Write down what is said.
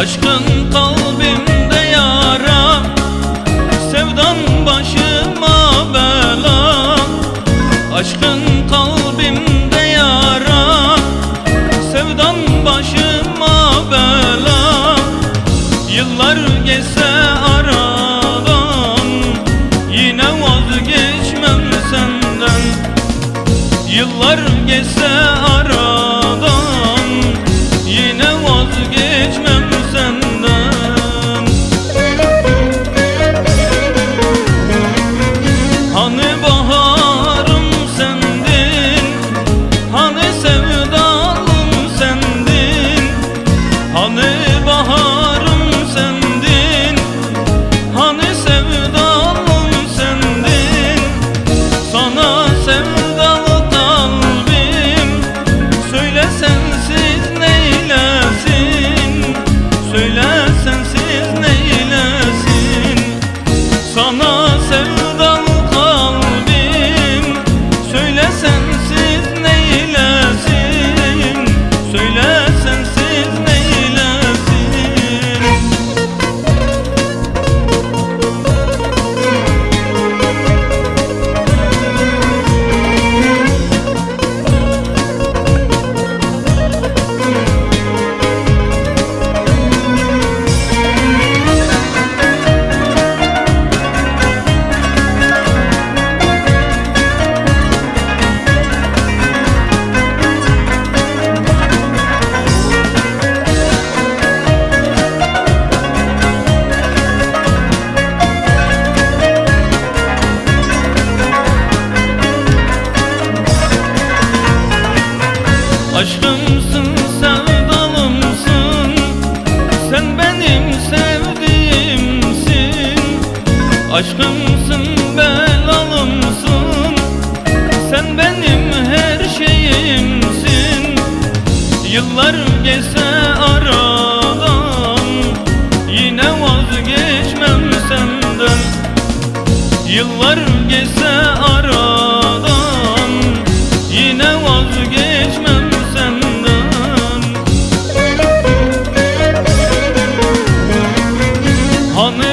Aşkın kalbimde yara, sevdan başıma bela. Aşkın kalbimde yara, sevdan başıma bela. Yıllar geçse aradan, yine vazgeçmem senden. Yıllar geçse aradan, yine vazgeçmem senden. Hani baharım sendin, hani sevdalım sendin. Hani baharım sendin, hani sevdalım sendin. Sana sevdalı kalbim, söyle sensiz neylesin, söyle sensiz neylesin. Sana sevdalı kalbim, söyle sensiz neylesin, söyle sensiz neylesin. Aşkımsın, sevdalımsın, sen benim sevdiğimsin. Aşkımsın, belalımsın, sen benim her şeyimsin. Yıllar geçse aradan, yine vazgeçmem senden. Yıllar geçse aradan, yine vazgeçmem senden. Hani